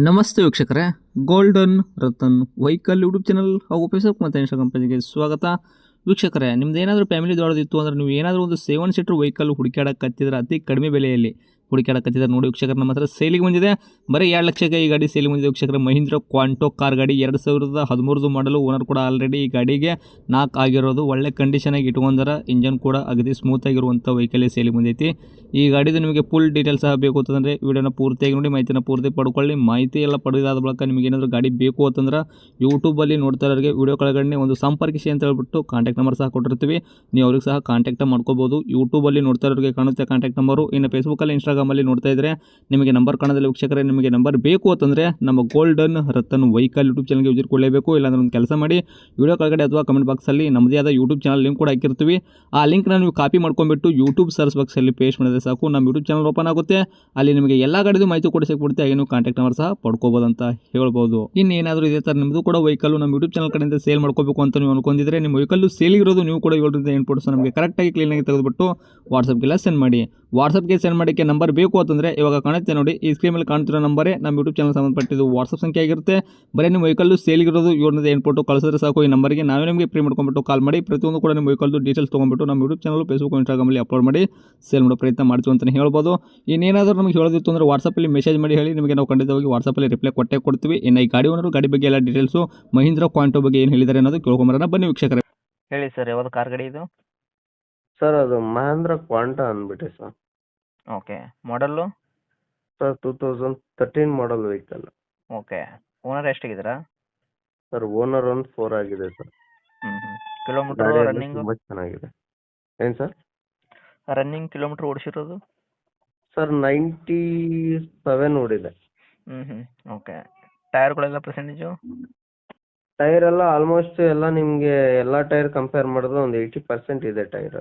ನಮಸ್ತೆ ವೀಕ್ಷಕರೇ, golden Ratan vehicle YouTube channel ಹಾಗೂ ಫೇಸ್ಬುಕ್ ಮತ್ತು ಇನ್ಸ್ಟಾಗ್ರಾಮ್ ಪೇಜ್ಗೆ ಸ್ವಾಗತ. ವೀಕ್ಷಕರೇ, ನಿಮ್ದು ಏನಾದರೂ ಫ್ಯಾಮಿಲಿ ದೊಡ್ಡದಿತ್ತು ಅಂದರೆ ನೀವು ಏನಾದರೂ ಒಂದು 7 ಸೀಟರ್ ವೆಹಿಕಲ್ ಹುಡುಕಾಡಕತ್ತಿದ್ರೆ ಅತಿ ಕಡಿಮೆ ಬೆಲೆಯಲ್ಲಿ ಹುಡುಕಾಡಕತ್ತಿದ್ರೆ ನೋಡಿ ವೀಕ್ಷಕರು, ನಮ್ಮ ಹತ್ರ ಸೇಲಿಗೆ ಬಂದಿದೆ. ಬರೀ 2 ಲಕ್ಷಕ್ಕೆ ಈ ಗಾಡಿ ಸೇಲಿಗೆ ಬಂದಿದೆ ವೀಕ್ಷಕರೇ. ಮಹೀಂದ್ರ ಕ್ವಾಂಟೋ ಕಾರ್ ಗಾಡಿ 2013 ಮಾಡಲು. ಓನರ್ ಕೂಡ ಆಲ್ರೆಡಿ ಈ ಗಾಡಿಗೆ ನಾಕ್ ಆಗಿರೋದು. ಒಳ್ಳೆ ಕಂಡೀಷನ್ ಆಗಿ ಇಟ್ಕೊಂಡಾರ. ಇಂಜನ್ ಕೂಡ ಅಗದಿ ಸ್ಮೂತ್ ಆಗಿರುವಂಥ ವೆಹಿಕಲ್ ಸೇಲಿಗೆ ಬಂದೈತಿ. ಈ ಗಾಡಿದು ನಿಮಗೆ ಫುಲ್ ಡೀಟೇಲ್ಸ್ ಸಹ ಬೇಕು ಅಂತಂದರೆ ವಿಡಿಯೋನ ಪೂರ್ತಿಯಾಗಿ ನೋಡಿ, ಮಾಹಿತಿನ ಪೂರ್ತಿ ಪಡ್ಕೊಳ್ಳಿ. ಮಾಹಿತಿ ಎಲ್ಲ ಪಡೆದಾದ ಬಳಿಕ ನಿಮಗೆ ಏನಾದರೂ ಗಾಡಿ ಬೇಕು ಅಂತಂದ್ರೆ ಯೂಟ್ಯೂಬಲ್ಲಿ ನೋಡ್ತಾ ಇರೋರಿಗೆ ವಿಡಿಯೋ ಕೆಳಗಡೆ ಒಂದು ಸಂಪರ್ಕಿಸಿ ಅಂತ ಹೇಳ್ಬಿಟ್ಟು ಕಾಂಟ್ಯಾಕ್ಟ್ ನಂಬರ್ ಸಹ ಕೊಟ್ಟಿರ್ತೀವಿ. ನೀವು ಅವ್ರಿಗೆ ಸಹ ಕಾಂಟ್ಯಾಕ್ಟ್ ಮಾಡ್ಕೋಬೋದು. ಯೂಟ್ಯೂಬಲ್ಲಿ ನೋಡ್ತಾ ಇರೋರಿಗೆ ಕಾಣುತ್ತೆ ಕಾಂಟ್ಯಾಕ್ಟ್ ನಂಬರು. ಇನ್ನು ಫೇಸ್ಬುಕ್ಕಲ್ಲಿ ಇನ್ಸ್ಟಾಗ್ರಾಮಲ್ಲಿ ನೋಡ್ತಾ ಇದ್ದರೆ ನಿಮಗೆ ನಂಬರ್ ಕಾಣೋದಿಲ್ಲ ವೀಕ್ಷಕರೇ. ನಿಮಗೆ ನಂಬರ್ ಬೇಕು ಅಂತಂದರೆ ನಮ್ಮ ಗೋಲ್ಡನ್ ರತನ್ ವೆಹಿಕಲ್ ಯೂಟ್ಯೂಬ್ ಚಾನಲ್ಗೆ ವಿಸಿಟ್ ಕೊಡಲೇಬೇಕು. ಇಲ್ಲಾಂದ್ರೆ ಒಂದು ಕೆಲಸ ಮಾಡಿ, ವಿಡಿಯೋ ಕೆಳಗಡೆ ಅಥವಾ ಕಮೆಂಟ್ ಬಾಕ್ಸಲ್ಲಿ ನಮ್ಮದೇ ಆದ ಯೂಟ್ಯೂಬ್ ಚಾನಲ್ ಲಿಂಕ್ ಕೂಡ ಹಾಕಿರ್ತೀವಿ. ಆ ಲಿಂಕ್ನ ನೀವು ಕಾಪಿ ಮಾಡ್ಕೊಂಡ್ಬಿಟ್ಟು ಯೂಟ್ಯೂಬ್ ಸರ್ಚ್ ಬಾಕ್ಸಲ್ಲಿ ಪೇಸ್ಟ್ ಮಾಡಿದ್ರೆ ಸಾಕು, ನಮ್ಮ ಯೂಟ್ಯೂಬ್ ಚಾನಲ್ ಓಪನ್ ಆಗುತ್ತೆ. ಅಲ್ಲಿ ನಿಮಗೆ ಎಲ್ಲ ಗಾಡಿದು ಮಾಹಿತಿ ಕೂಡ ಸಿಕ್ಬಿಡುತ್ತೆ. ಹಾಗೆ ನೀವು ಕಾಂಟ್ಯಾಕ್ಟ್ ನಂಬರ್ ಸಹ ಪಡ್ಕೋಬೋದು ಅಂತ ಹೇಳ್ಬೋದು. ಇನ್ನೇನಾದರೂ ಇದೇ ಥರ ನಿಮ್ಮದು ಕೂಡ ವೆಹಿಕಲ್ ನಮ್ಮ ಯೂಟ್ಯೂಬ್ ಚಾನಲ್ ಕಡೆಯಿಂದ ಸೇಲ್ ಮಾಡ್ಕೋಬೇಕು ಅಂತ ನೀವು ಅನ್ಕೊಂಡಿದ್ರೆ, ನಿಮ್ಮ ವೆಹಿಕಲ್ ಸೇಲ್ ಇರೋದು ನೀವು ಕೂಡ 7 ಫೋಟೋಸ್ ನಮಗೆ ಕರೆಕ್ಟಾಗಿ ಕ್ಲೀನಾಗಿ ತೆಗೆದುಬಿಟ್ಟು ವಾಟ್ಸಪ್ಗೆಲ್ಲ ಸೆಂಡ್ ಮಾಡಿ. ವಾಟ್ಸಪ್ಗೆ ಸೆಂಡ್ ಮಾಡೋಕ್ಕೆ ನಂಬರ್ ಬೇಕು ಅಂತಂದರೆ ಇವಾಗ ಕಾಣುತ್ತೆ ನೋಡಿ, ಈ ಸ್ಕ್ರೀನ್ ಮೇಲೆ ಕಾಣ್ತಿರೋ ನಂಬರೇ ನಮ್ಮ ಯೂಟ್ಯೂಬ್ ಚಾನಲ್ ಸಂಬಂಧಪಟ್ಟಿದ್ದು ವಾಟ್ಸಪ್ ಸಂಖ್ಯೆ ಆಗಿರುತ್ತೆ. ಬರೀ ನಿಮ್ಮ ವೆಹಿಕಲ್ಲು ಸೇಲ್ಗಿರೋದು 7 ಫೋಟೋ ಕಳಿಸಿದ್ರೆ ಸಾಕು. ಈ ನಂಬರ್ಗೆ ನಾವೇ ನಿಮಗೆ ಫ್ರೀ ಮಾಡ್ಕೊಂಡ್ಬಿಟ್ಟು ಕಾಲ್ ಮಾಡಿ ಪ್ರತಿಯೊಂದು ಕೂಡ ನಿಮ್ಮ ವೆಹಿಕಲ್ದು ಡೀಟೇಲ್ಸ್ ತೊಗೊಂಡ್ಬಿಟ್ಟು ನಮ್ಮ ಯೂಟ್ಯೂಬ್ ಚಾನಲ್ ಫೇಸ್ಬುಕ್ ಇನ್ಸ್ಟಾಗ್ರಾಮಲ್ಲಿ ಅಪ್ಲೋಡ್ ಮಾಡಿ ಸೇಲ್ ಮಾಡೋ ಪ್ರಯತ್ನ ಮಾಡ್ತೀವಿ ಅಂತಲೇ ಹೇಳ್ಬೋದು. ಇನ್ನೇನಾದರೂ ನಮಗೆ ಹೇಳೋದಿತ್ತು ಅಂದರೆ ವಾಟ್ಸಪ್ಪಲ್ಲಿ ಮೆಸೇಜ್ ಮಾಡಿ ಹೇಳಿ, ನಿಮಗೆ ನಾವು ಖಂಡಿತವಾಗಿ ವಾಟ್ಸಪ್ಪಲ್ಲಿ ರಿಪ್ಲೈ ಕೊಟ್ಟೇ ಕೊಡ್ತೀವಿ. ಇನ್ನು ಈ ಗಾಡಿ ಓನರು ಗಾಡಿ ಬಗ್ಗೆ ಎಲ್ಲ ಡೀಟೇಲ್ಸು ಮಹೀಂದ್ರ ಕ್ವಾಂಟೋ ಬಗ್ಗೆ ಏನು ಹೇಳಿದ್ದಾರೆ ಅನ್ನೋದು ಕೇಳ್ಕೊಂಬರೋಣ ಬನ್ನಿ ವೀಕ್ಷಕರೇ. ಹೇಳಿ ಸರ್, ಯಾವುದು ಕಾರ್ ಗಾಡಿ ಇದು? ಸರ್ ಅದು ಮಹೇಂದ್ರ ಕ್ವಾಂಟಾ ಅಂದ್ಬಿಟ್ಟು sir. Okay, model? Sir 2013 model vehicle. Okay, owner ಎಷ್ಟಾಗಿದ್ದೀರಾ? ಸರ್ ಓನರ್ ಒಂದು 4 ಆಗಿದೆ ಸರ್. ಕಿಲೋಮೀಟ್ರ್ ಗಾಡಿ ಎಲ್ಲ ರನ್ನಿಂಗು? ತುಂಬ ಚೆನ್ನಾಗಿದೆ. ಏನು ಸರ್? ರನ್ನಿಂಗ್ ಕಿಲೋಮೀಟ್ರ್ ಓಡಿಸಿರೋದು? ಸರ್ 97 ಓಡಿದೆ. ಓಕೆ, ಟೈರ್ಗಳೆಲ್ಲ ಪರ್ಸೆಂಟೇಜು? ಟೈರ್ ಎಲ್ಲ ಆಲ್ಮೋಸ್ಟ್ ಎಲ್ಲ ನಿಮಗೆ ಎಲ್ಲ ಟೈರ್ ಕಂಪೇರ್ ಮಾಡಿದ್ರೆ ಒಂದು 80% ಇದೆ ಟೈರ್.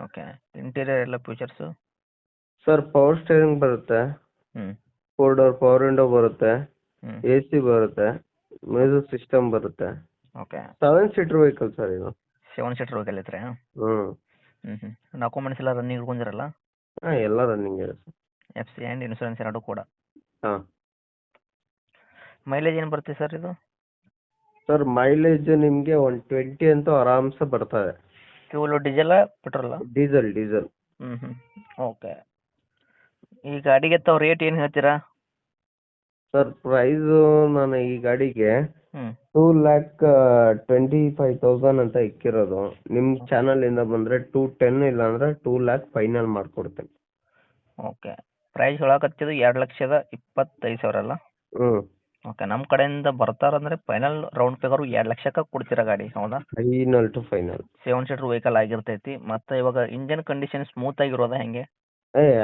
ಓಕೆ, ಇಂಟೀರಿಯರ್ ಎಲ್ಲ ಫೀಚರ್ಸು? ಸರ್ ಪವರ್ ಸ್ಟೇರಿಂಗ್ ಬರುತ್ತೆ, 4 ಡೋರ್ ಪವರ್ ವಿಂಡೋ ಬರುತ್ತೆ, AC ಬರುತ್ತೆ, ಮ್ಯೂಸಿಕ್ ಸಿಸ್ಟಮ್ ಬರುತ್ತೆ. ಓಕೆ, 7 ಸೀಟರ್ ವೆಹಿಕಲ್ ಸರ್ ಇದು. 7 ಸೀಟರ್ ವೆಹಿಕಲ್ ಐತ್ರಿ? ಡಾಕ್ಯುಮೆಂಟ್ಸ್ ಎಲ್ಲ ರನ್ನಿಂಗ್ ಇಟ್ಕೊಂಡಿರಲ್ಲ? ಹಾಂ ಎಲ್ಲ ರನ್ನಿಂಗ್ ಇದೆ ಸರ್. FC ಆ್ಯಂಡ್ ಇನ್ಶೂರೆನ್ಸ್ ಎರಡು ಕೂಡ? ಹಾಂ. ಮೈಲೇಜ್ ಏನು ಬರುತ್ತೆ ಸರ್ ಇದು? ಸರ್ ಮೈಲೇಜ್ ನಿಮಗೆ 120 ಅಂತೂ ಆರಾಮ್ಸೆ ಬರ್ತದೆ. ಫ್ಯೂಲು ಡೀಸೆಲ್ಲ ಪೆಟ್ರೋಲ? ಡೀಸೆಲ್. ಓಕೆ, ಈ ಗಾಡಿಗೆ ತಾವು ರೇಟ್ ಏನು ಹೇಳ್ತೀರಾ? ಸರ್ ಪ್ರೈಸು ನಾನು ಈ ಗಾಡಿಗೆ 2,25,000 ಅಂತ ಇಕ್ಕಿರೋದು. ನಿಮ್ಮ ಚಾನಲಿಂದ ಬಂದರೆ 210 ಇಲ್ಲಾಂದ್ರೆ 2,00,000 ಫೈನಲ್ ಮಾಡಿಕೊಡ್ತೇನೆ. ಓಕೆ, ಪ್ರೈಸ್ ಹೇಳಕತ್ತಿದ್ದು 2,25,000 ಅಲ್ಲ? ಓಕೆ, ನಮ್ಮ ಕಡೆಯಿಂದ ಬರ್ತಾರಂದ್ರೆ ಫೈನಲ್ ರೌಂಡ್ ಫಿಗರು 2 ಲಕ್ಷಕ್ಕೆ ಕೊಡ್ತೀರಾ ಗಾಡಿ, ಹೌದಾ? Final to final. 7 seater vehicle ಆಗಿರ್ತೈತಿ. ಮತ್ತು ಇವಾಗ ಇಂಜನ್ ಕಂಡೀಷನ್ ಸ್ಮೂತ್ ಆಗಿರೋದಾ ಹೆಂಗೆ?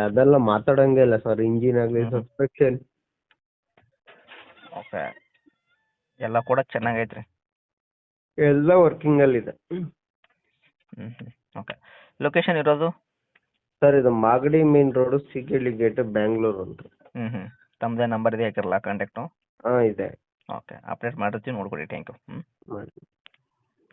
ಅದೆಲ್ಲ ಮಾತಾಡಂಗೆ ಇಲ್ಲ ಸರ್. ಇಂಜಿನ್ ಆಗಲಿ, ಸಸ್ಪೆನ್ಷನ್ ಓಕೆ, ಎಲ್ಲ ಕೂಡ ಚೆನ್ನಾಗೈತ್ರಿ? ಎಲ್ಲ ವರ್ಕಿಂಗಲ್ಲಿದೆ. ಓಕೆ, ಲೊಕೇಶನ್ ಇರೋದು? ಸರ್ ಇದು Magadi main road, Sigehalli gate, Bangalore ಅಂತ. ತಮ್ಮದೇ ನಂಬರ್ ಇದೆ ಹಾಕಿರಲ್ಲ ಕಾಂಟ್ಯಾಕ್ಟು? ಹಾಂ ಇದೆ. ಓಕೆ, ಅಪ್ಡೇಟ್ ಮಾಡಿರ್ತೀವಿ, ನೋಡ್ಕೊಡಿ. Thank you. ಮಾಡಿ.